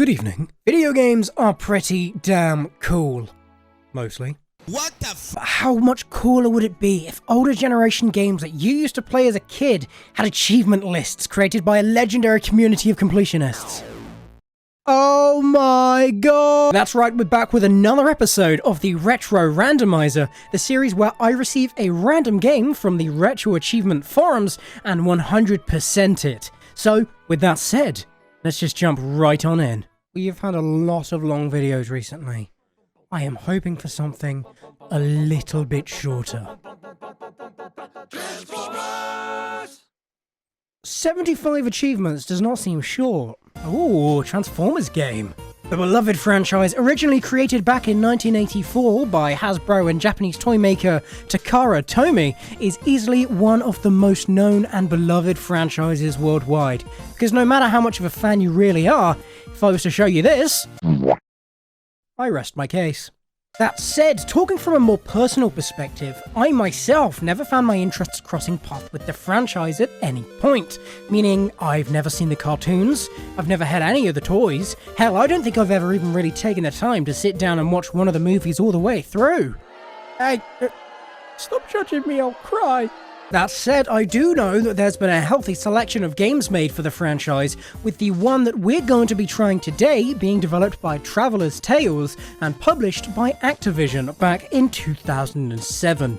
Good evening. Video games are pretty damn cool. Mostly. What the f- But how much cooler would it be if older generation games that you used to play as a kid had achievement lists created by a legendary community of completionists? Oh my god! That's right, we're back with another episode of the Retro Randomizer, the series where I receive a random game from the Retro Achievement forums and 100% it. So, with that said, let's just jump right on in. We've had a lot of long videos recently. I am hoping for something a little bit shorter. 75 achievements does not seem short. Ooh, Transformers game. The beloved franchise, originally created back in 1984 by Hasbro and Japanese toy maker Takara Tomy, is easily one of the most known and beloved franchises worldwide. Because no matter how much of a fan you really are, if I was to show you this, I rest my case. That said, talking from a more personal perspective, I myself never found my interests crossing paths with the franchise at any point. Meaning, I've never seen the cartoons, I've never had any of the toys, hell, I don't think I've ever even really taken the time to sit down and watch one of the movies all the way through. Hey, stop judging me, I'll cry. That said, I do know that there's been a healthy selection of games made for the franchise, with the one that we're going to be trying today being developed by Traveller's Tales and published by Activision back in 2007.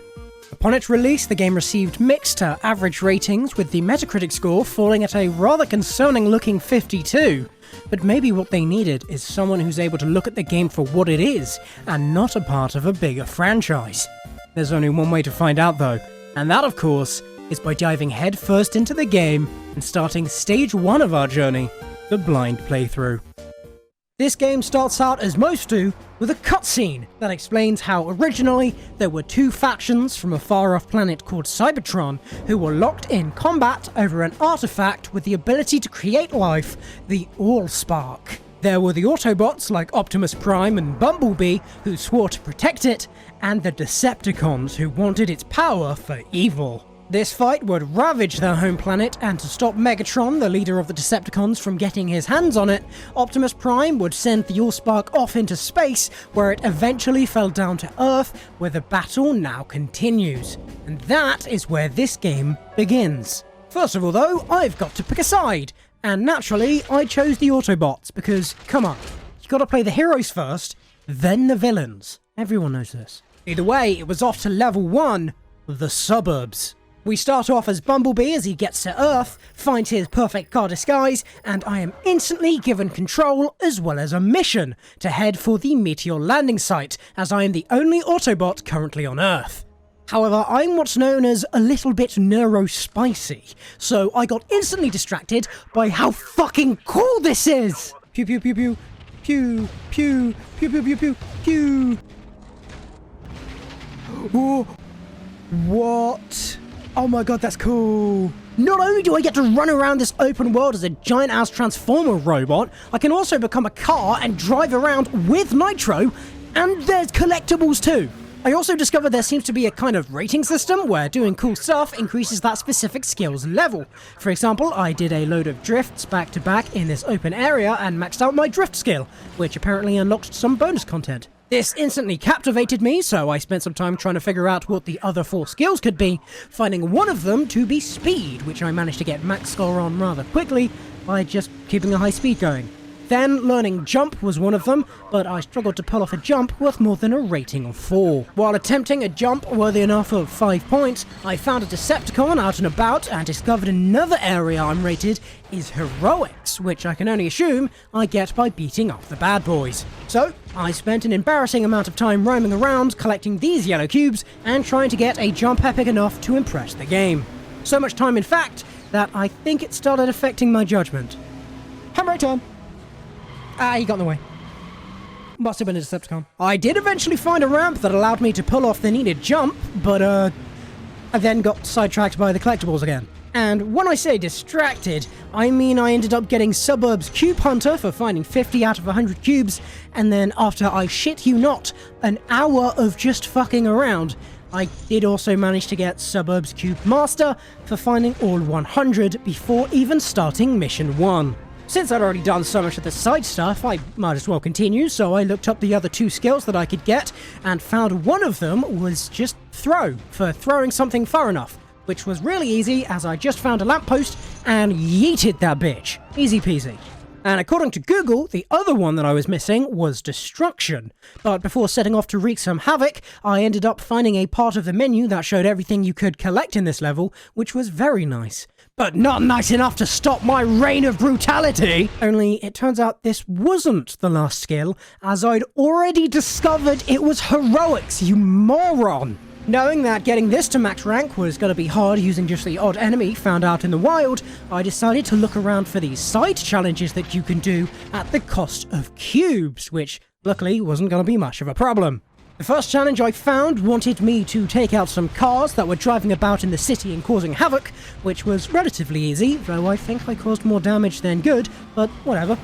Upon its release, the game received mixed to average ratings, with the Metacritic score falling at a rather concerning looking 52. But maybe what they needed is someone who's able to look at the game for what it is, and not a part of a bigger franchise. There's only one way to find out though. And that, of course, is by diving headfirst into the game and starting stage 1 of our journey, the blind playthrough. This game starts out, as most do, with a cutscene that explains how originally there were two factions from a far-off planet called Cybertron who were locked in combat over an artifact with the ability to create life, the AllSpark. There were the Autobots like Optimus Prime and Bumblebee who swore to protect it, and the Decepticons who wanted its power for evil. This fight would ravage their home planet, and to stop Megatron, the leader of the Decepticons, from getting his hands on it, Optimus Prime would send the AllSpark off into space, where it eventually fell down to Earth, where the battle now continues. And that is where this game begins. First of all though, I've got to pick a side. And naturally, I chose the Autobots, because, come on, you gotta play the heroes first, then the villains. Everyone knows this. Either way, it was off to level 1, the Suburbs. We start off as Bumblebee as he gets to Earth, finds his perfect car disguise, and I am instantly given control as well as a mission to head for the meteor landing site, as I am the only Autobot currently on Earth. However, I'm what's known as a little bit neuro-spicy, so I got instantly distracted by how fucking cool this is! Pew pew pew pew, pew pew, pew pew pew pew, pew. Whoa. What? Oh my god, that's cool. Not only do I get to run around this open world as a giant-ass Transformer robot, I can also become a car and drive around with Nitro, and there's collectibles too. I also discovered there seems to be a kind of rating system where doing cool stuff increases that specific skill's level. For example, I did a load of drifts back to back in this open area and maxed out my drift skill, which apparently unlocked some bonus content. This instantly captivated me, so I spent some time trying to figure out what the other 4 skills could be, finding one of them to be speed, which I managed to get max score on rather quickly by just keeping a high speed going. Then learning jump was one of them, but I struggled to pull off a jump worth more than a rating of 4. While attempting a jump worthy enough of 5 points, I found a Decepticon out and about and discovered another area I'm rated is heroics, which I can only assume I get by beating up the bad boys. So I spent an embarrassing amount of time roaming around collecting these yellow cubes and trying to get a jump epic enough to impress the game. So much time in fact that I think it started affecting my judgment. Hammer time! Ah, he got in the way. Must have been a Decepticon. I did eventually find a ramp that allowed me to pull off the needed jump, but I then got sidetracked by the collectibles again. And when I say distracted, I mean I ended up getting Suburbs Cube Hunter for finding 50 out of 100 cubes, and then after I shit you not, an hour of just fucking around, I did also manage to get Suburbs Cube Master for finding all 100 before even starting Mission 1. Since I'd already done so much of the side stuff, I might as well continue, so I looked up the other 2 skills that I could get, and found one of them was just throw, for throwing something far enough, which was really easy as I just found a lamppost and yeeted that bitch. Easy peasy. And according to Google, the other one that I was missing was destruction. But before setting off to wreak some havoc, I ended up finding a part of the menu that showed everything you could collect in this level, which was very nice. But not nice enough to stop my reign of brutality! Only it turns out this wasn't the last skill, as I'd already discovered it was heroics, you moron! Knowing that getting this to max rank was going to be hard using just the odd enemy found out in the wild, I decided to look around for these side challenges that you can do at the cost of cubes, which luckily wasn't going to be much of a problem. The first challenge I found wanted me to take out some cars that were driving about in the city and causing havoc, which was relatively easy, though I think I caused more damage than good, but whatever.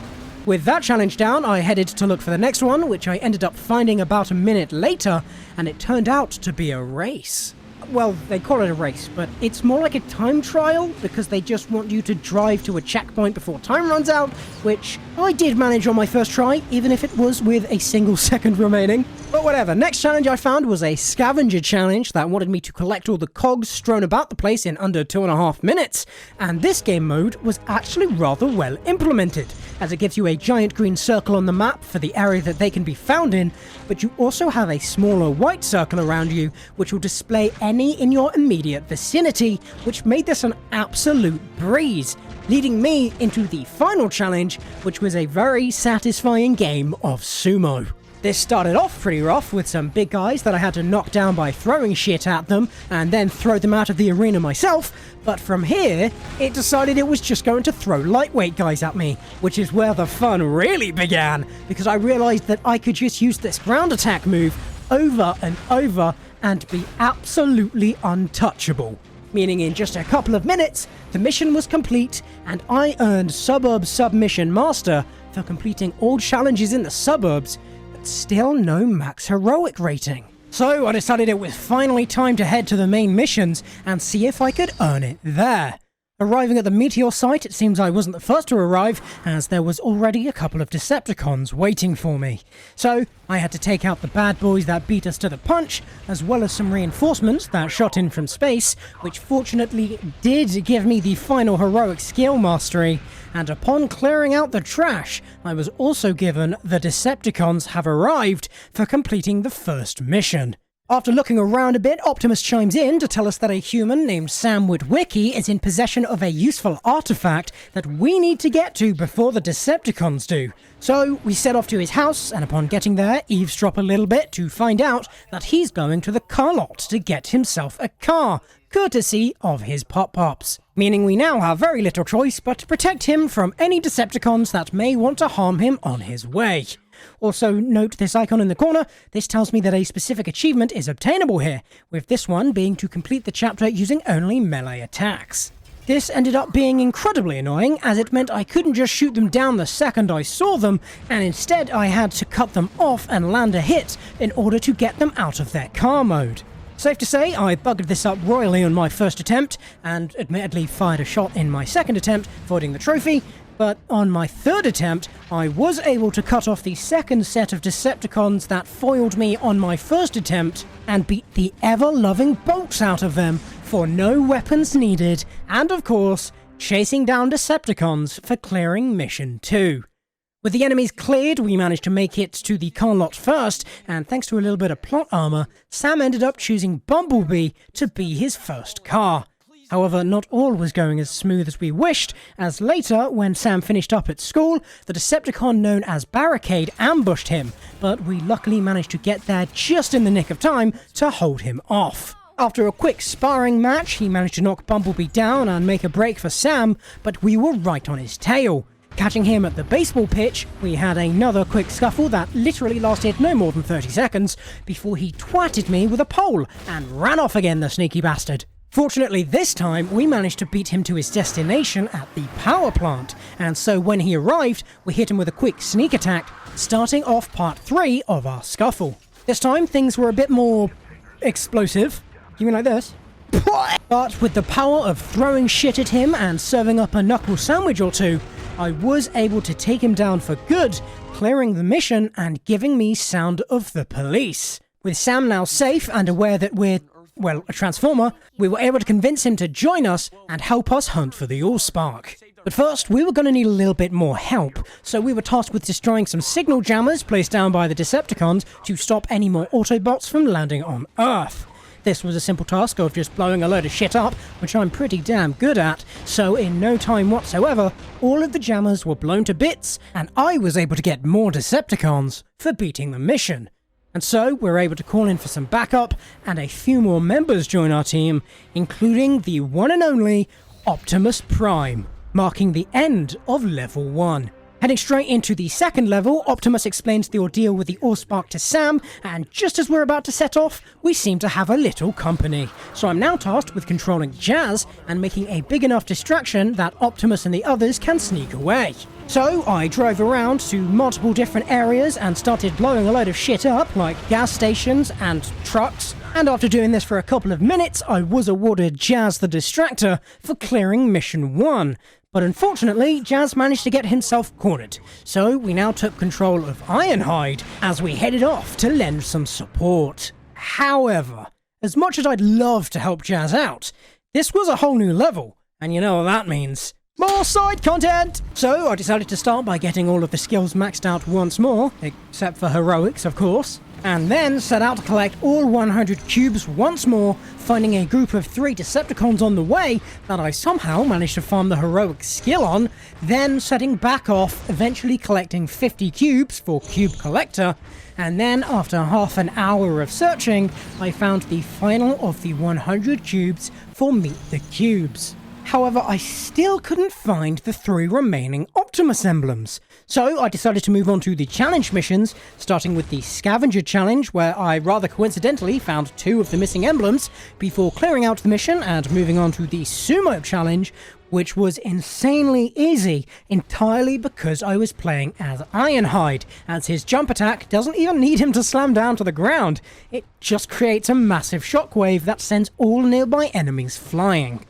With that challenge down, I headed to look for the next one, which I ended up finding about a minute later, and it turned out to be a race. Well, they call it a race, but it's more like a time trial, because they just want you to drive to a checkpoint before time runs out, which I did manage on my first try, even if it was with a single second remaining. But whatever, next challenge I found was a scavenger challenge that wanted me to collect all the cogs strewn about the place in under 2.5 minutes, and this game mode was actually rather well implemented, as it gives you a giant green circle on the map for the area that they can be found in, but you also have a smaller white circle around you, which will display any in your immediate vicinity, which made this an absolute breeze, leading me into the final challenge, which was a very satisfying game of sumo. This started off pretty rough with some big guys that I had to knock down by throwing shit at them and then throw them out of the arena myself, but from here, it decided it was just going to throw lightweight guys at me, which is where the fun really began, because I realized that I could just use this ground attack move over and over and be absolutely untouchable. Meaning in just a couple of minutes, the mission was complete and I earned Suburbs Submission Master for completing all challenges in the suburbs, but still no max heroic rating. So I decided it was finally time to head to the main missions and see if I could earn it there. Arriving at the meteor site, it seems I wasn't the first to arrive, as there was already a couple of Decepticons waiting for me. So I had to take out the bad boys that beat us to the punch, as well as some reinforcements that shot in from space, which fortunately did give me the final heroic skill mastery, and upon clearing out the trash, I was also given the Decepticons have arrived for completing the first mission. After looking around a bit, Optimus chimes in to tell us that a human named Sam Witwicky is in possession of a useful artifact that we need to get to before the Decepticons do. So we set off to his house, and upon getting there, eavesdrop a little bit to find out that he's going to the car lot to get himself a car, courtesy of his Pop-Pops. Meaning we now have very little choice but to protect him from any Decepticons that may want to harm him on his way. Also, note this icon in the corner. This tells me that a specific achievement is obtainable here, with this one being to complete the chapter using only melee attacks. This ended up being incredibly annoying, as it meant I couldn't just shoot them down the second I saw them, and instead I had to cut them off and land a hit in order to get them out of their car mode. Safe to say, I bugged this up royally on my first attempt, and admittedly fired a shot in my second attempt, voiding the trophy, but on my third attempt, I was able to cut off the second set of Decepticons that foiled me on my first attempt, and beat the ever-loving bolts out of them for no weapons needed, and of course, chasing down Decepticons for clearing Mission 2. With the enemies cleared, we managed to make it to the car lot first, and thanks to a little bit of plot armor, Sam ended up choosing Bumblebee to be his first car. However, not all was going as smooth as we wished, as later, when Sam finished up at school, the Decepticon known as Barricade ambushed him, but we luckily managed to get there just in the nick of time to hold him off. After a quick sparring match, he managed to knock Bumblebee down and make a break for Sam, but we were right on his tail. Catching him at the baseball pitch, we had another quick scuffle that literally lasted no more than 30 seconds before he twatted me with a pole and ran off again, the sneaky bastard. Fortunately, this time, we managed to beat him to his destination at the power plant, and so when he arrived, we hit him with a quick sneak attack, starting off part 3 of our scuffle. This time, things were a bit more explosive. You mean like this? But with the power of throwing shit at him and serving up a knuckle sandwich or two, I was able to take him down for good, clearing the mission and giving me sound of the police. With Sam now safe and aware that we're, well, a Transformer, we were able to convince him to join us and help us hunt for the AllSpark. But first, we were going to need a little bit more help, so we were tasked with destroying some signal jammers placed down by the Decepticons to stop any more Autobots from landing on Earth. This was a simple task of just blowing a load of shit up, which I'm pretty damn good at, so in no time whatsoever, all of the jammers were blown to bits, and I was able to get more Decepticons for beating the mission. And so, we're able to call in for some backup, and a few more members join our team, including the one and only Optimus Prime, marking the end of Level 1. Heading straight into the second level, Optimus explains the ordeal with the AllSpark to Sam, and just as we're about to set off, we seem to have a little company. So I'm now tasked with controlling Jazz and making a big enough distraction that Optimus and the others can sneak away. So I drove around to multiple different areas and started blowing a load of shit up, like gas stations and trucks. And after doing this for a couple of minutes, I was awarded Jazz the Distractor for clearing Mission 1. But unfortunately, Jazz managed to get himself cornered, so we now took control of Ironhide as we headed off to lend some support. However, as much as I'd love to help Jazz out, this was a whole new level, and you know what that means. More side content! So I decided to start by getting all of the skills maxed out once more, except for heroics of course, and then set out to collect all 100 cubes once more, finding a group of 3 Decepticons on the way that I somehow managed to farm the heroic skill on, then setting back off, eventually collecting 50 cubes for Cube Collector, and then after half an hour of searching, I found the final of the 100 cubes for Meet the Cubes. However, I still couldn't find the 3 remaining Optimus emblems. So I decided to move on to the challenge missions, starting with the Scavenger Challenge, where I rather coincidentally found 2 of the missing emblems, before clearing out the mission and moving on to the Sumo Challenge, which was insanely easy, entirely because I was playing as Ironhide, as his jump attack doesn't even need him to slam down to the ground. It just creates a massive shockwave that sends all nearby enemies flying.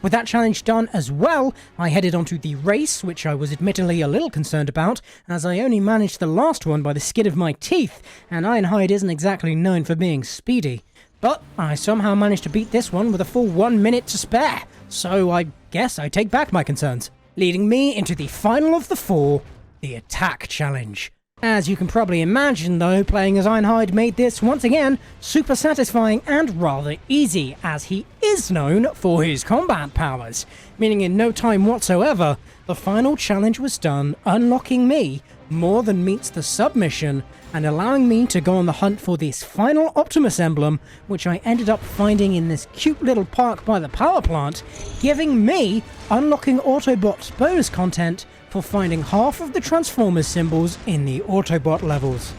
With that challenge done as well, I headed onto the race, which I was admittedly a little concerned about, as I only managed the last one by the skin of my teeth, and Ironhide isn't exactly known for being speedy. But I somehow managed to beat this one with a full 1 minute to spare, so I guess I take back my concerns, leading me into the final of the 4, the Attack Challenge. As you can probably imagine though, playing as Ironhide made this once again super satisfying and rather easy, as he is known for his combat powers, meaning in no time whatsoever, the final challenge was done, unlocking me more than meets the submission, and allowing me to go on the hunt for this final Optimus emblem, which I ended up finding in this cute little park by the power plant, giving me unlocking Autobots bonus content for finding half of the Transformers symbols in the Autobot levels.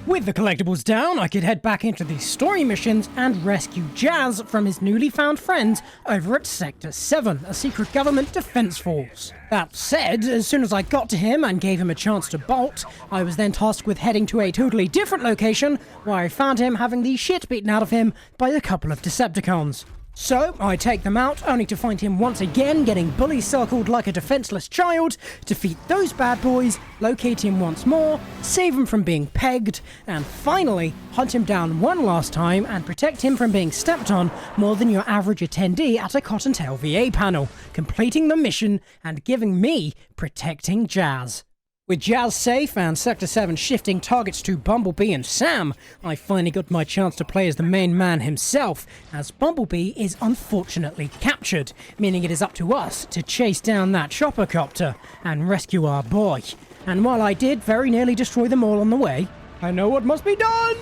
With the collectibles down, I could head back into the story missions and rescue Jazz from his newly found friends over at Sector 7, a secret government defense force. That said, as soon as I got to him and gave him a chance to bolt, I was then tasked with heading to a totally different location, where I found him having the shit beaten out of him by a couple of Decepticons. So, I take them out, only to find him once again getting bully circled like a defenseless child, defeat those bad boys, locate him once more, save him from being pegged, and finally hunt him down one last time and protect him from being stepped on more than your average attendee at a Cottontail VA panel, completing the mission and giving me protecting Jazz. With Jazz safe and Sector 7 shifting targets to Bumblebee and Sam, I finally got my chance to play as the main man himself, as Bumblebee is unfortunately captured, meaning it is up to us to chase down that chopper copter and rescue our boy. And while I did very nearly destroy them all on the way, I know what must be done!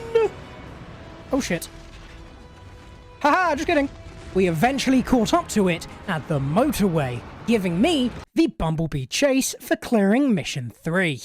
Oh shit. Haha, just kidding. We eventually caught up to it at the motorway, giving me the Bumblebee chase for clearing Mission 3.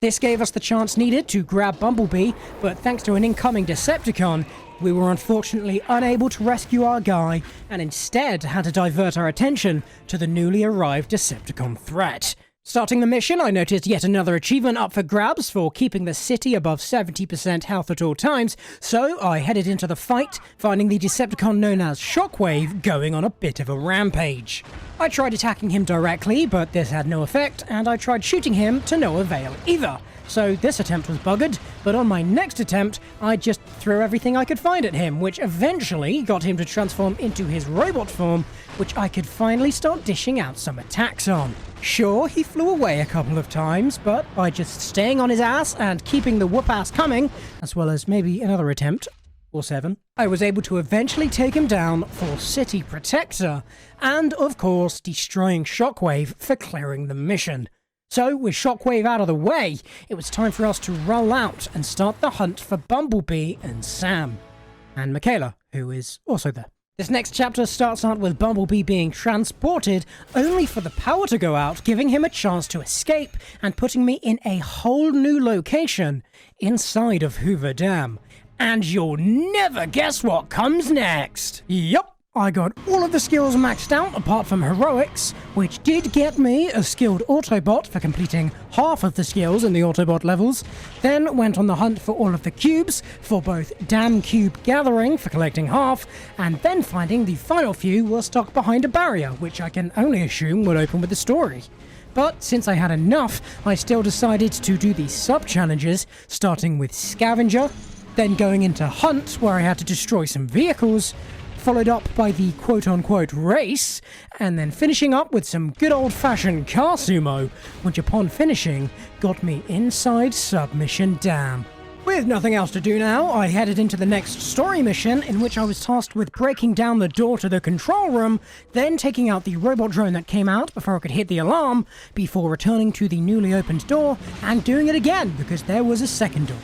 This gave us the chance needed to grab Bumblebee, but thanks to an incoming Decepticon, we were unfortunately unable to rescue our guy, and instead had to divert our attention to the newly arrived Decepticon threat. Starting the mission, I noticed yet another achievement up for grabs for keeping the city above 70% health at all times, so I headed into the fight, finding the Decepticon known as Shockwave going on a bit of a rampage. I tried attacking him directly, but this had no effect, and I tried shooting him to no avail either. So this attempt was buggered, but on my next attempt, I just threw everything I could find at him, which eventually got him to transform into his robot form, which I could finally start dishing out some attacks on. Sure, he flew away a couple of times, but by just staying on his ass and keeping the whoop-ass coming, as well as maybe another attempt, or 7, I was able to eventually take him down for City Protector, and of course destroying Shockwave for clearing the mission. So, with Shockwave out of the way, it was time for us to roll out and start the hunt for Bumblebee and Sam. And Michaela, who is also there. This next chapter starts out with Bumblebee being transported, only for the power to go out, giving him a chance to escape and putting me in a whole new location inside of Hoover Dam. And you'll never guess what comes next! Yup! I got all of the skills maxed out apart from heroics, which did get me a skilled Autobot for completing half of the skills in the Autobot levels, then went on the hunt for all of the cubes for both Dam Cube Gathering for collecting half, and then finding the final few were stuck behind a barrier, which I can only assume would open with the story. But since I had enough, I still decided to do the sub-challenges, starting with Scavenger, then going into Hunt, where I had to destroy some vehicles, followed up by the quote-unquote race, and then finishing up with some good old-fashioned car sumo, which upon finishing got me inside Submission Dam. With nothing else to do now, I headed into the next story mission, in which I was tasked with breaking down the door to the control room, then taking out the robot drone that came out before I could hit the alarm, before returning to the newly opened door, and doing it again, because there was a second door.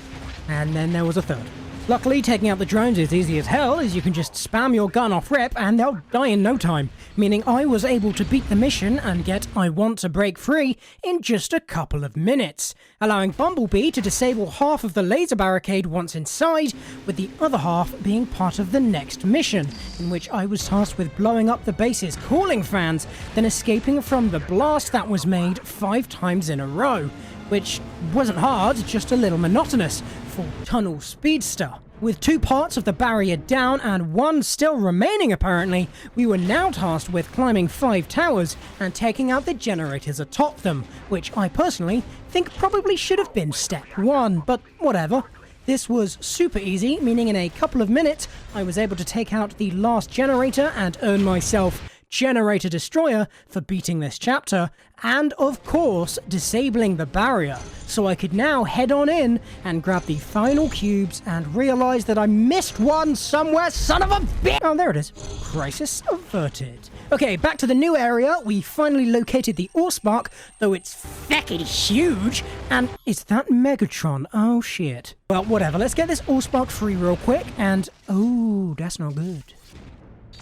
And then there was a third. Luckily, taking out the drones is easy as hell, as you can just spam your gun off rip and they'll die in no time, meaning I was able to beat the mission and get I Want to Break Free in just a couple of minutes, allowing Bumblebee to disable half of the laser barricade once inside, with the other half being part of the next mission, in which I was tasked with blowing up the base's cooling fans, then escaping from the blast that was made 5 times in a row, which wasn't hard, just a little monotonous for Tunnel Speedster. With 2 parts of the barrier down and 1 still remaining apparently, we were now tasked with climbing 5 towers and taking out the generators atop them, which I personally think probably should have been step 1, but whatever. This was super easy, meaning in a couple of minutes I was able to take out the last generator and earn myself Generator Destroyer for beating this chapter, and of course disabling the barrier, so I could now head on in and grab the final cubes and realise that I missed one somewhere, son of a bitch! Oh, there it is. Crisis averted. Okay, back to the new area. We finally located the AllSpark, though it's feckin' huge, and it's that Megatron. Oh shit. Well, whatever, let's get this AllSpark free real quick, and oh, that's not good.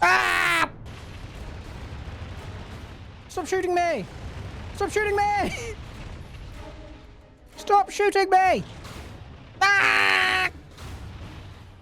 Ah! Stop shooting me! Stop shooting me! Stop shooting me! Ah!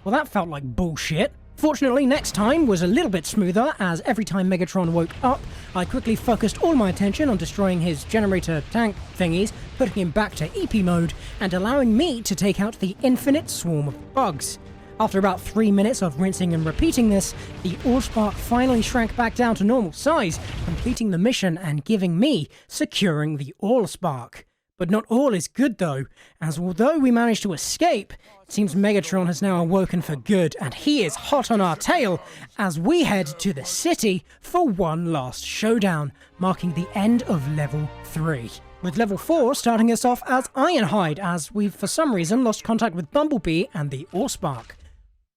Well, that felt like bullshit. Fortunately, next time was a little bit smoother, as every time Megatron woke up, I quickly focused all my attention on destroying his generator tank thingies, putting him back to EP mode, and allowing me to take out the infinite swarm of bugs. After about 3 minutes of rinsing and repeating this, the AllSpark finally shrank back down to normal size, completing the mission and giving me securing the AllSpark. But not all is good though, as although we managed to escape, it seems Megatron has now awoken for good, and he is hot on our tail as we head to the city for one last showdown, marking the end of level 3. With level 4 starting us off as Ironhide, as we've for some reason lost contact with Bumblebee and the AllSpark.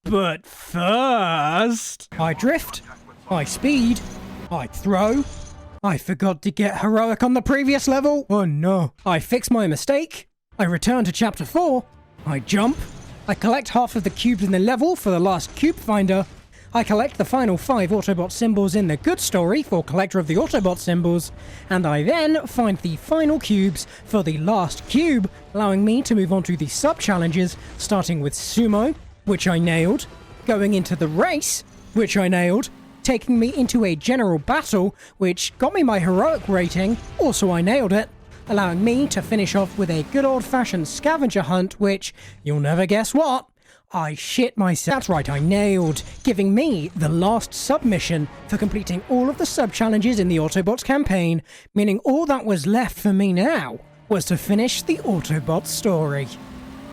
But first, I drift, I speed, I throw. I forgot to get heroic on the previous level. Oh no. I fix my mistake. I return to chapter 4. I jump. I collect half of the cubes in the level for the last cube finder. I collect the final 5 Autobot symbols in the good story for collector of the Autobot symbols. And I then find the final cubes for the last cube, allowing me to move on to the sub-challenges, starting with Sumo, which I nailed, going into the race, which I nailed, taking me into a general battle, which got me my heroic rating, also I nailed it, allowing me to finish off with a good old-fashioned scavenger hunt, which, you'll never guess what, I shit myself. That's right, I nailed, giving me the last submission for completing all of the sub-challenges in the Autobots campaign, meaning all that was left for me now was to finish the Autobot story.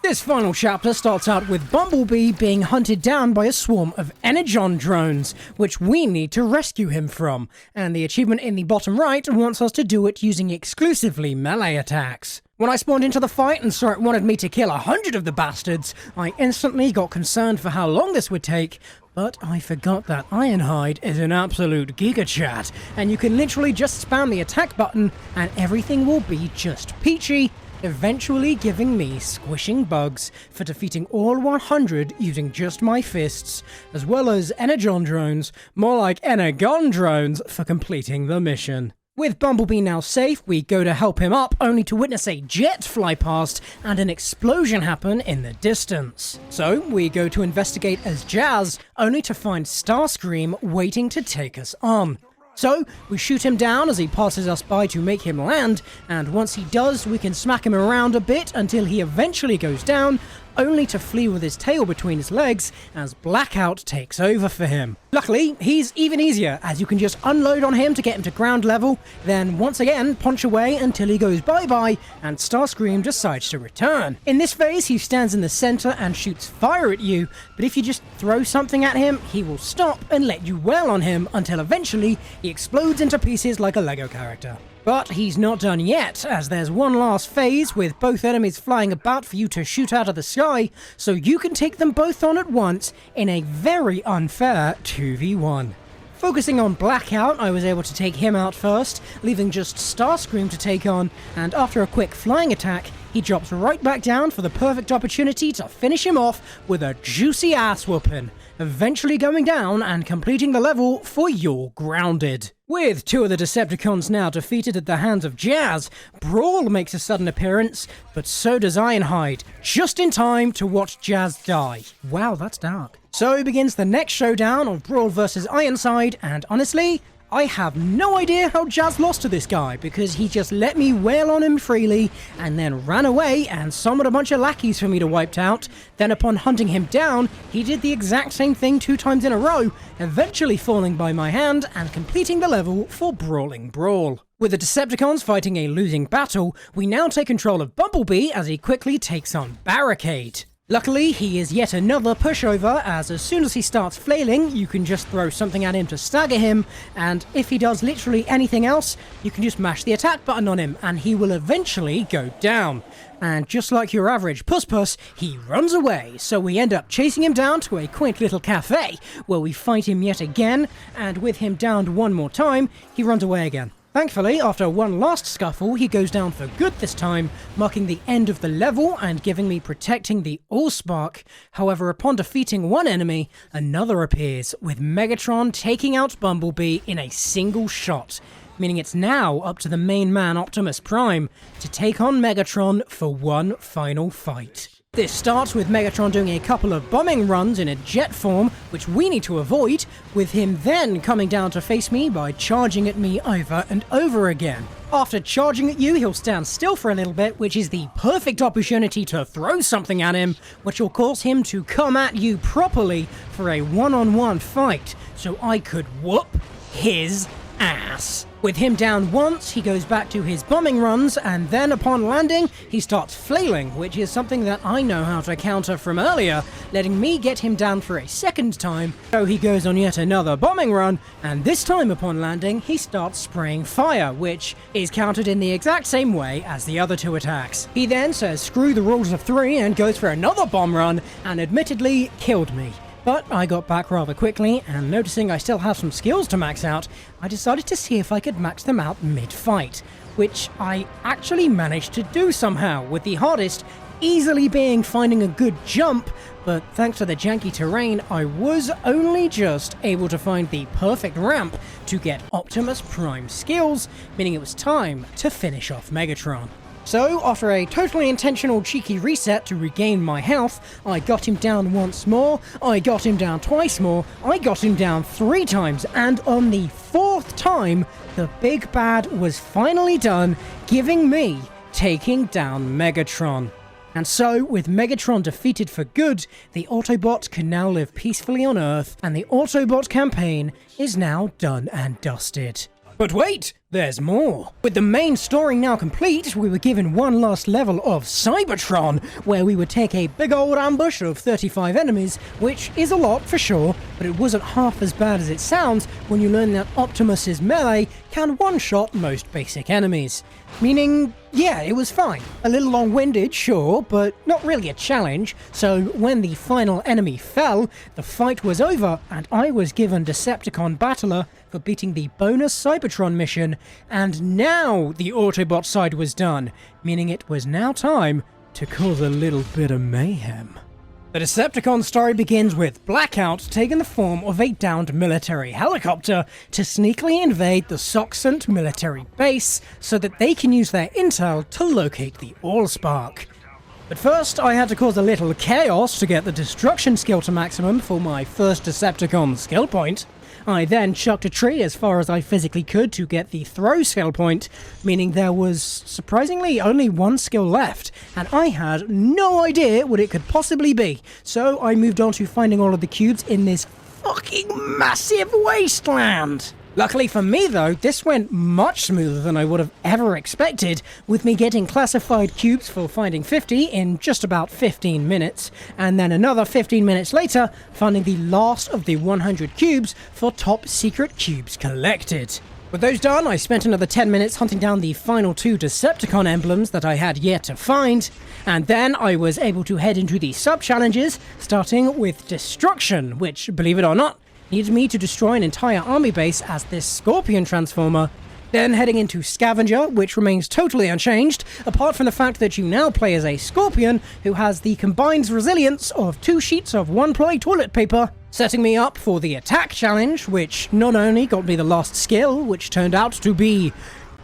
This final chapter starts out with Bumblebee being hunted down by a swarm of Energon drones, which we need to rescue him from, and the achievement in the bottom right wants us to do it using exclusively melee attacks. When I spawned into the fight and saw it wanted me to kill 100 of the bastards, I instantly got concerned for how long this would take, but I forgot that Ironhide is an absolute giga-chat, and you can literally just spam the attack button and everything will be just peachy, eventually giving me squishing bugs for defeating all 100 using just my fists, as well as Energon drones, more like Energon drones, for completing the mission. With Bumblebee now safe, we go to help him up, only to witness a jet fly past and an explosion happen in the distance. So we go to investigate as Jazz, only to find Starscream waiting to take us on. So we shoot him down as he passes us by to make him land, and once he does, we can smack him around a bit until he eventually goes down, only to flee with his tail between his legs as Blackout takes over for him. Luckily, he's even easier, as you can just unload on him to get him to ground level, then once again punch away until he goes bye-bye and Starscream decides to return. In this phase, he stands in the center and shoots fire at you, but if you just throw something at him, he will stop and let you wail on him until eventually he explodes into pieces like a Lego character. But he's not done yet, as there's one last phase with both enemies flying about for you to shoot out of the sky, so you can take them both on at once in a very unfair 2v1. Focusing on Blackout, I was able to take him out first, leaving just Starscream to take on, and after a quick flying attack, he drops right back down for the perfect opportunity to finish him off with a juicy ass whooping, eventually going down and completing the level for You're Grounded. With two of the Decepticons now defeated at the hands of Jazz, Brawl makes a sudden appearance, but so does Ironhide, just in time to watch Jazz die. Wow, that's dark. So begins the next showdown of Brawl vs Ironside, and honestly, I have no idea how Jazz lost to this guy, because he just let me wail on him freely, and then ran away and summoned a bunch of lackeys for me to wipe out. Then upon hunting him down, he did the exact same thing 2 times in a row, eventually falling by my hand and completing the level for Brawling Brawl. With the Decepticons fighting a losing battle, we now take control of Bumblebee as he quickly takes on Barricade. Luckily, he is yet another pushover, as soon as he starts flailing, you can just throw something at him to stagger him, and if he does literally anything else, you can just mash the attack button on him, and he will eventually go down. And just like your average puss, he runs away, so we end up chasing him down to a quaint little cafe, where we fight him yet again, and with him downed one more time, he runs away again. Thankfully, after one last scuffle, he goes down for good this time, marking the end of the level and giving me protecting the AllSpark. However, upon defeating one enemy, another appears, with Megatron taking out Bumblebee in a single shot, meaning it's now up to the main man Optimus Prime to take on Megatron for one final fight. This starts with Megatron doing a couple of bombing runs in a jet form, which we need to avoid, with him then coming down to face me by charging at me over and over again. After charging at you, he'll stand still for a little bit, which is the perfect opportunity to throw something at him, which will cause him to come at you properly for a one-on-one fight, so I could whoop his ass. With him down once, he goes back to his bombing runs, and then upon landing, he starts flailing, which is something that I know how to counter from earlier, letting me get him down for a second time. So he goes on yet another bombing run, and this time upon landing, he starts spraying fire, which is countered in the exact same way as the other 2 attacks. He then says screw the rules of 3 and goes for another bomb run, and admittedly killed me. But I got back rather quickly, and noticing I still have some skills to max out, I decided to see if I could max them out mid-fight, which I actually managed to do somehow, with the hardest easily being finding a good jump, but thanks to the janky terrain, I was only just able to find the perfect ramp to get Optimus Prime skills, meaning it was time to finish off Megatron. So, after a totally intentional cheeky reset to regain my health, I got him down once more, I got him down twice more, I got him down 3 times, and on the 4th time, the big bad was finally done, giving me taking down Megatron. And so, with Megatron defeated for good, the Autobots can now live peacefully on Earth, and the Autobot campaign is now done and dusted. But wait, there's more. With the main story now complete, we were given one last level of Cybertron, where we would take a big old ambush of 35 enemies, which is a lot for sure, but it wasn't half as bad as it sounds when you learn that Optimus's melee can one-shot most basic enemies. Meaning, yeah, it was fine. A little long-winded, sure, but not really a challenge, so when the final enemy fell, the fight was over, and I was given Decepticon Battler for beating the bonus Cybertron mission, and now the Autobot side was done, meaning it was now time to cause a little bit of mayhem. The Decepticon story begins with Blackout taking the form of a downed military helicopter to sneakily invade the Soxant military base so that they can use their intel to locate the AllSpark. But first, I had to cause a little chaos to get the destruction skill to maximum for my first Decepticon skill point. I then chucked a tree as far as I physically could to get the throw skill point, meaning there was surprisingly only one skill left, and I had no idea what it could possibly be, so I moved on to finding all of the cubes in this fucking massive wasteland. Luckily for me though, this went much smoother than I would have ever expected, with me getting classified cubes for finding 50 in just about 15 minutes, and then another 15 minutes later, finding the last of the 100 cubes for top secret cubes collected. With those done, I spent another 10 minutes hunting down the final 2 Decepticon emblems that I had yet to find, and then I was able to head into the sub-challenges, starting with Destruction, which, believe it or not, needed me to destroy an entire army base as this Scorpion Transformer, then heading into Scavenger, which remains totally unchanged, apart from the fact that you now play as a Scorpion who has the combined resilience of 2 sheets of one-ply toilet paper, setting me up for the Attack Challenge, which not only got me the last skill, which turned out to be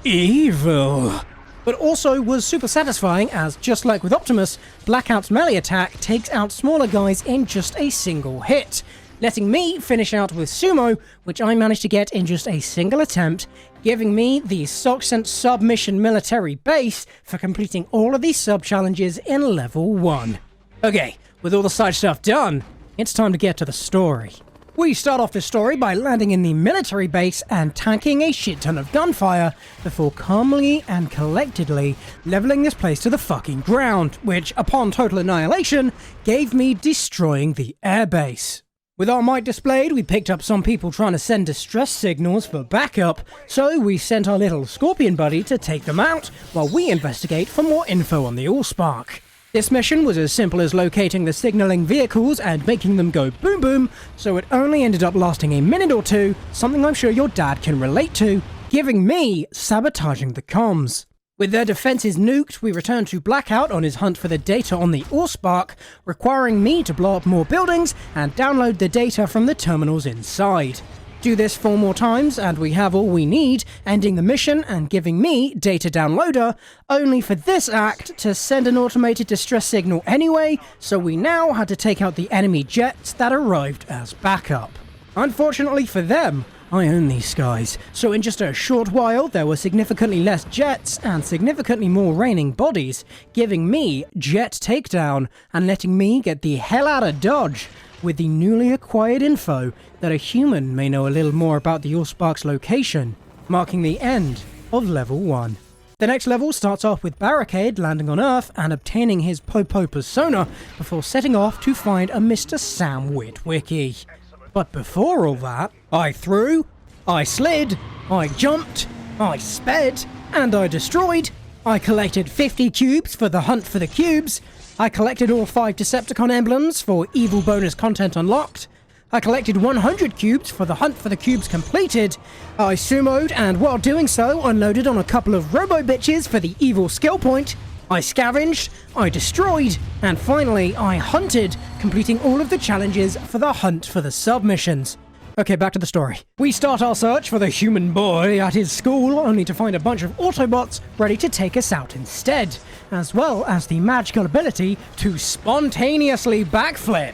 evil, but also was super satisfying as, just like with Optimus, Blackout's melee attack takes out smaller guys in just a single hit, letting me finish out with Sumo, which I managed to get in just a single attempt, giving me the Soxant Submission Military Base for completing all of these sub-challenges in level 1. Okay, with all the side stuff done, it's time to get to the story. We start off the story by landing in the military base and tanking a shit ton of gunfire before calmly and collectedly leveling this place to the fucking ground, which, upon total annihilation, gave me destroying the airbase. With our might displayed, we picked up some people trying to send distress signals for backup, so we sent our little Scorpion buddy to take them out while we investigate for more info on the AllSpark. This mission was as simple as locating the signaling vehicles and making them go boom boom, so it only ended up lasting a minute or two, something I'm sure your dad can relate to, giving me sabotaging the comms. With their defenses nuked, we returned to Blackout on his hunt for the data on the AllSpark, requiring me to blow up more buildings and download the data from the terminals inside. Do this 4 more times and we have all we need, ending the mission and giving me data downloader, only for this act to send an automated distress signal anyway, so we now had to take out the enemy jets that arrived as backup. Unfortunately for them, I own these skies, so in just a short while there were significantly less jets and significantly more raining bodies, giving me jet takedown and letting me get the hell out of Dodge, with the newly acquired info that a human may know a little more about the AllSpark's location, marking the end of level 1. The next level starts off with Barricade landing on Earth and obtaining his Popo persona before setting off to find a Mr. Sam Witwicky. But before all that, I threw, I slid, I jumped, I sped, and I destroyed. I collected 50 cubes for the hunt for the cubes. I collected all 5 Decepticon emblems for evil bonus content unlocked. I collected 100 cubes for the hunt for the cubes completed. I sumoed and while doing so unloaded on a couple of robo-bitches for the evil skill point. I scavenged, I destroyed, and finally I hunted, completing all of the challenges for the hunt for the submissions. Okay, back to the story. We start our search for the human boy at his school, only to find a bunch of Autobots ready to take us out instead, as well as the magical ability to spontaneously backflip.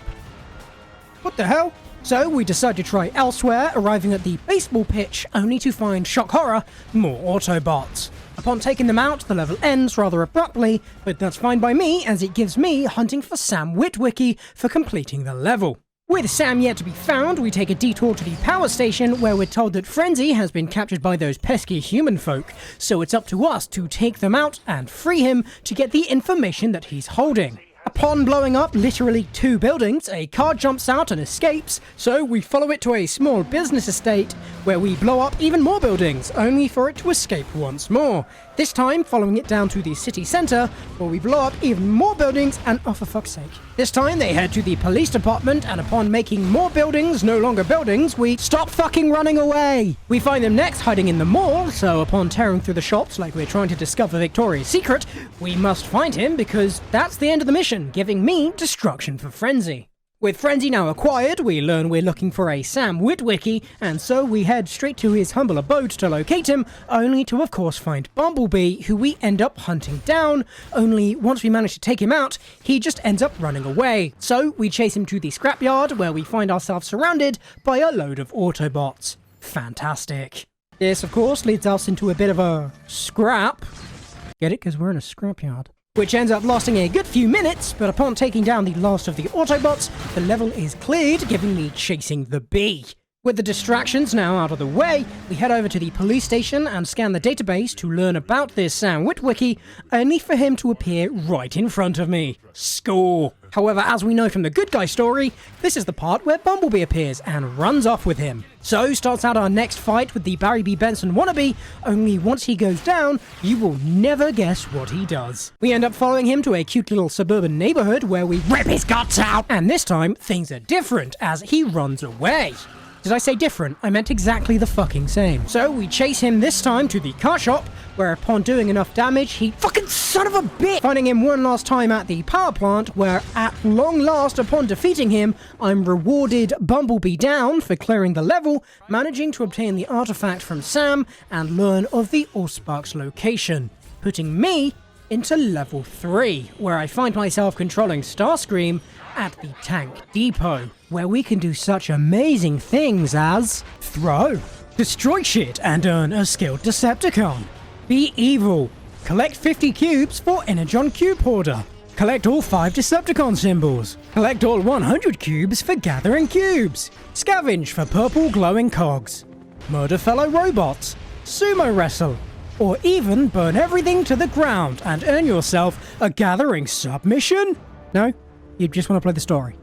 What the hell? So we decide to try elsewhere, arriving at the baseball pitch, only to find, shock horror, more Autobots. Upon taking them out, the level ends rather abruptly, but that's fine by me, as it gives me hunting for Sam Witwicky for completing the level. With Sam yet to be found, we take a detour to the power station, where we're told that Frenzy has been captured by those pesky human folk, so it's up to us to take them out and free him to get the information that he's holding. Upon blowing up literally 2 buildings, a car jumps out and escapes, so we follow it to a small business estate where we blow up even more buildings, only for it to escape once more. This time following it down to the city centre, where we blow up even more buildings and, oh for fuck's sake. This time they head to the police department, and upon making more buildings no longer buildings, we stop fucking running away! We find them next hiding in the mall, so upon tearing through the shops like we're trying to discover Victoria's Secret, we must find him because that's the end of the mission, giving me destruction for Frenzy. With Frenzy now acquired, we learn we're looking for a Sam Witwicky, and so we head straight to his humble abode to locate him, only to of course find Bumblebee, who we end up hunting down, only once we manage to take him out, he just ends up running away. So we chase him to the scrapyard, where we find ourselves surrounded by a load of Autobots. Fantastic. This of course leads us into a bit of a scrap. Get it? Because we're in a scrapyard. Which ends up lasting a good few minutes, but upon taking down the last of the Autobots, the level is cleared, giving me chasing the bee. With the distractions now out of the way, we head over to the police station and scan the database to learn about this Sam Witwicky, only for him to appear right in front of me. Score! However, as we know from the good guy story, this is the part where Bumblebee appears and runs off with him. So starts out our next fight with the Barry B. Benson wannabe, only once he goes down, you will never guess what he does. We end up following him to a cute little suburban neighborhood where we rip his guts out, and this time things are different as he runs away. Did I say different? I meant exactly the fucking same. So we chase him this time to the car shop, where upon doing enough damage, he fucking son of a bitch! Finding him one last time at the power plant, where at long last upon defeating him, I'm rewarded Bumblebee down for clearing the level, managing to obtain the artifact from Sam and learn of the AllSpark's location, putting me into level 3, where I find myself controlling Starscream at the tank depot, where we can do such amazing things as throw, destroy shit and earn a skilled Decepticon, be evil, collect 50 cubes for Energon Cube Hoarder, collect all 5 Decepticon symbols, collect all 100 cubes for Gathering Cubes, scavenge for purple glowing cogs, murder fellow robots, sumo wrestle, or even burn everything to the ground and earn yourself a Gathering submission? No? You just want to play the story?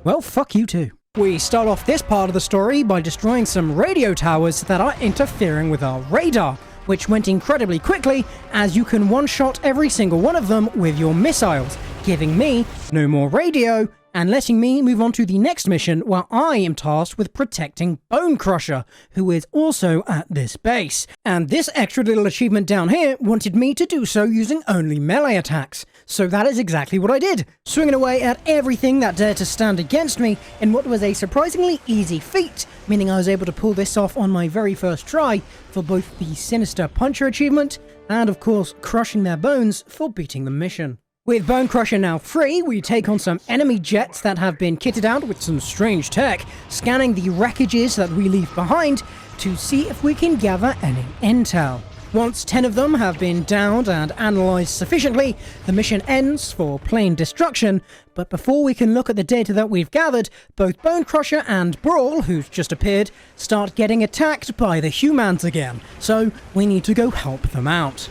Well, fuck you too. We start off this part of the story by destroying some radio towers that are interfering with our radar, which went incredibly quickly as you can one-shot every single one of them with your missiles, giving me no more radio and letting me move on to the next mission where I am tasked with protecting Bone Crusher, who is also at this base. And this extra little achievement down here wanted me to do so using only melee attacks. So that is exactly what I did, swinging away at everything that dared to stand against me in what was a surprisingly easy feat, meaning I was able to pull this off on my very first try for both the Sinister Puncher achievement and of course crushing their bones for beating the mission. With Bone Crusher now free, we take on some enemy jets that have been kitted out with some strange tech, scanning the wreckages that we leave behind to see if we can gather any intel. Once 10 of them have been downed and analysed sufficiently, the mission ends for plain destruction, but before we can look at the data that we've gathered, both Bone Crusher and Brawl, who's just appeared, start getting attacked by the humans again, so we need to go help them out.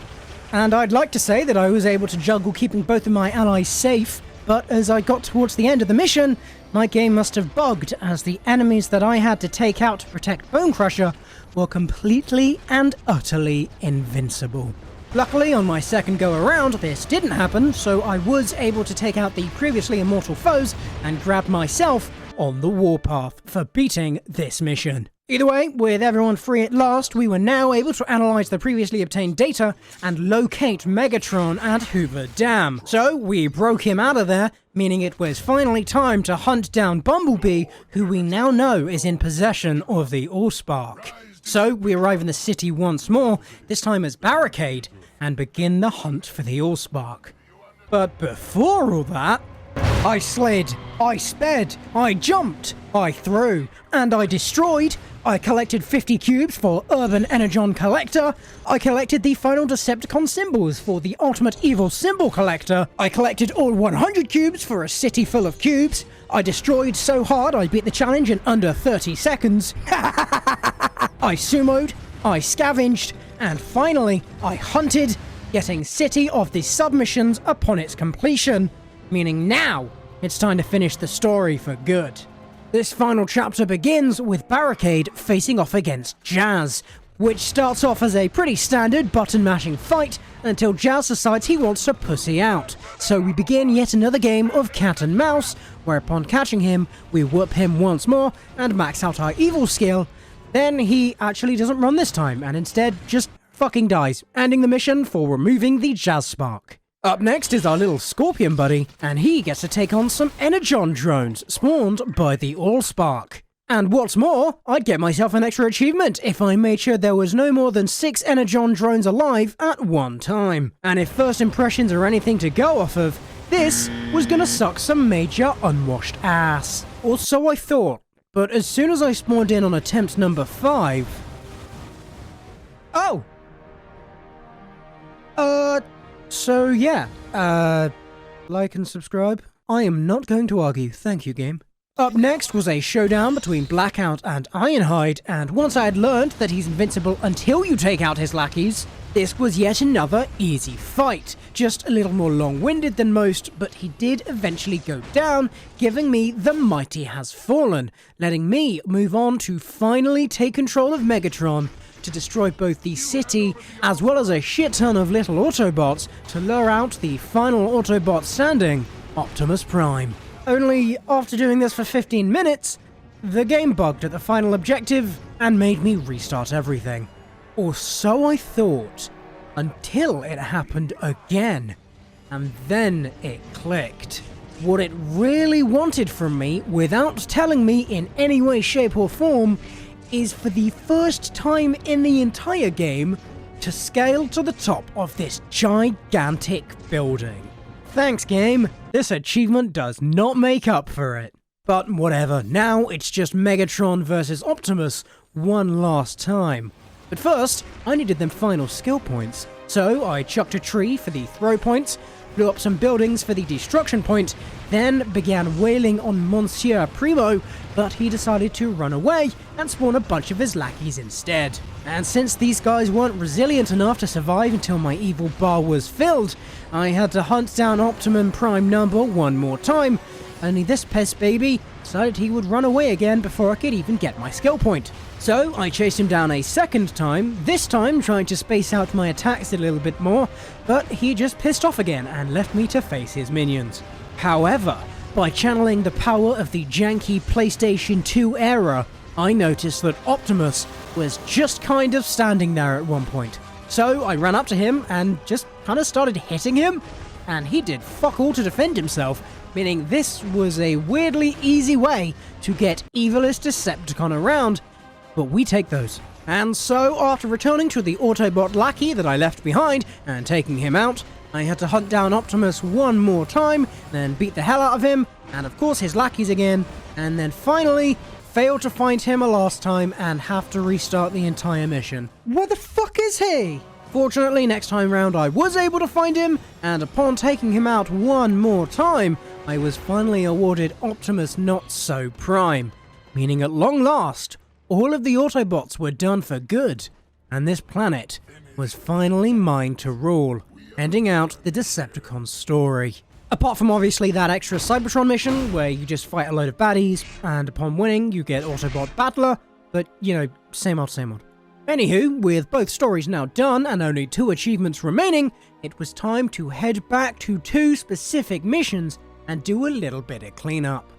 And I'd like to say that I was able to juggle keeping both of my allies safe, but as I got towards the end of the mission, my game must have bugged as the enemies that I had to take out to protect Bone Crusher were completely and utterly invincible. Luckily, on my second go around, this didn't happen, so I was able to take out the previously immortal foes and grab myself on the warpath for beating this mission. Either way, with everyone free at last, we were now able to analyze the previously obtained data and locate Megatron at Hoover Dam. So we broke him out of there, meaning it was finally time to hunt down Bumblebee, who we now know is in possession of the AllSpark. So we arrive in the city once more, this time as Barricade, and begin the hunt for the AllSpark. But before all that, I slid, I sped, I jumped, I threw, and I destroyed. I collected 50 cubes for Urban Energon Collector. I collected the final Decepticon symbols for the Ultimate Evil Symbol Collector. I collected all 100 cubes for a city full of cubes. I destroyed so hard I beat the challenge in under 30 seconds. I sumoed, I scavenged, and finally I hunted, getting City of the Submissions upon its completion. Meaning now, it's time to finish the story for good. This final chapter begins with Barricade facing off against Jazz, which starts off as a pretty standard button-mashing fight until Jazz decides he wants to pussy out. So we begin yet another game of cat and mouse, where upon catching him, we whoop him once more and max out our evil skill. Then he actually doesn't run this time, and instead just fucking dies, ending the mission for removing the Jazz Spark. Up next is our little Scorpion buddy, and he gets to take on some Energon drones spawned by the AllSpark. And what's more, I'd get myself an extra achievement if I made sure there was no more than 6 Energon drones alive at one time. And if first impressions are anything to go off of, this was gonna suck some major unwashed ass. Or so I thought, but as soon as I spawned in on attempt number 5... Oh! So yeah, like and subscribe. I am not going to argue, thank you game. Up next was a showdown between Blackout and Ironhide, and once I had learned that he's invincible until you take out his lackeys, this was yet another easy fight. Just a little more long-winded than most, but he did eventually go down, giving me the mighty has fallen, letting me move on to finally take control of Megatron, to destroy both the city as well as a shit ton of little Autobots to lure out the final Autobot standing, Optimus Prime. Only after doing this for 15 minutes, the game bugged at the final objective and made me restart everything. Or so I thought, until it happened again. And then it clicked. What it really wanted from me, without telling me in any way, shape or form, is for the first time in the entire game to scale to the top of this gigantic building. Thanks game, this achievement does not make up for it. But whatever, now it's just Megatron versus Optimus one last time. But first, I needed them final skill points, so I chucked a tree for the throw points, blew up some buildings for the destruction point, then began wailing on Monsieur Primo, but he decided to run away and spawn a bunch of his lackeys instead. And since these guys weren't resilient enough to survive until my evil bar was filled, I had to hunt down Optimum Prime number one more time, only this pest baby decided he would run away again before I could even get my skill point. So I chased him down a second time, this time trying to space out my attacks a little bit more, but he just pissed off again and left me to face his minions. However, by channeling the power of the janky PlayStation 2 era, I noticed that Optimus was just kind of standing there at one point. So I ran up to him and just kind of started hitting him, and he did fuck all to defend himself, meaning this was a weirdly easy way to get evilest Decepticon around, but we take those. And so, after returning to the Autobot lackey that I left behind and taking him out, I had to hunt down Optimus one more time, then beat the hell out of him, and of course his lackeys again, and then finally failed to find him a last time and have to restart the entire mission. Where the fuck is he? Fortunately, next time round I was able to find him, and upon taking him out one more time, I was finally awarded Optimus Not So Prime, meaning at long last, all of the Autobots were done for good, and this planet was finally mine to rule, ending out the Decepticon story. Apart from obviously that extra Cybertron mission, where you just fight a load of baddies, and upon winning you get Autobot Battler, but you know, same old same old. Anywho, with both stories now done and only 2 achievements remaining, it was time to head back to 2 specific missions and do a little bit of cleanup.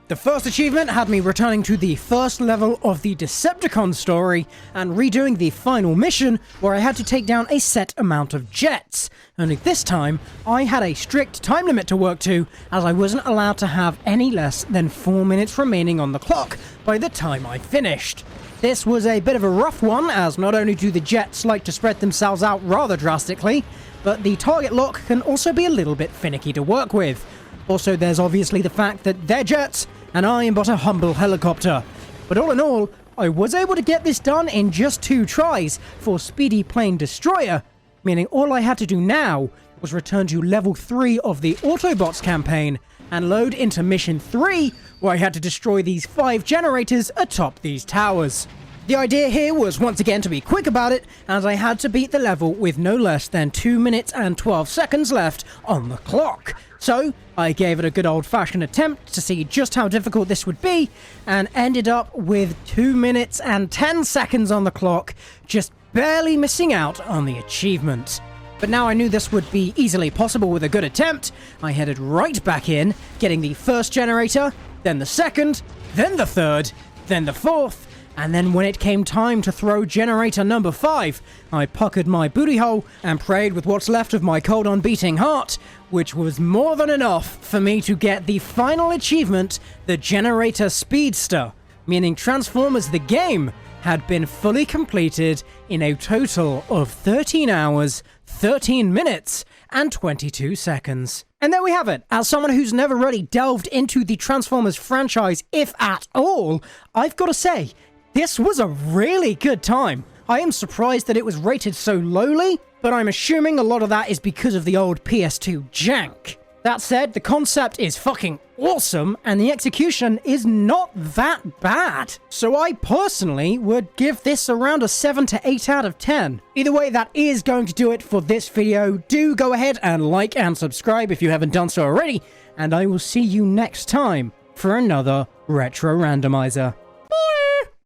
The first achievement had me returning to the first level of the Decepticon story and redoing the final mission where I had to take down a set amount of jets. Only this time, I had a strict time limit to work to, as I wasn't allowed to have any less than 4 minutes remaining on the clock by the time I finished. This was a bit of a rough one, as not only do the jets like to spread themselves out rather drastically, but the target lock can also be a little bit finicky to work with. Also, there's obviously the fact that they're jets, and I am but a humble helicopter. But all in all, I was able to get this done in just 2 tries for Speedy Plane Destroyer, meaning all I had to do now was return to level 3 of the Autobots campaign and load into mission 3, where I had to destroy these 5 generators atop these towers. The idea here was once again to be quick about it, as I had to beat the level with no less than 2 minutes and 12 seconds left on the clock. So, I gave it a good old-fashioned attempt to see just how difficult this would be, and ended up with 2 minutes and 10 seconds on the clock, just barely missing out on the achievement. But now I knew this would be easily possible with a good attempt, I headed right back in, getting the first generator, then the second, then the third, then the fourth, and then when it came time to throw generator number 5, I puckered my booty hole and prayed with what's left of my cold on beating heart, which was more than enough for me to get the final achievement, the Generator Speedster, meaning Transformers the game had been fully completed in a total of 13 hours, 13 minutes, and 22 seconds. And there we have it. As someone who's never really delved into the Transformers franchise, if at all, I've got to say, this was a really good time. I am surprised that it was rated so lowly, but I'm assuming a lot of that is because of the old PS2 jank. That said, the concept is fucking awesome, and the execution is not that bad. So I personally would give this around a 7 to 8 out of 10. Either way, that is going to do it for this video. Do go ahead and like and subscribe if you haven't done so already, and I will see you next time for another Retro Randomizer.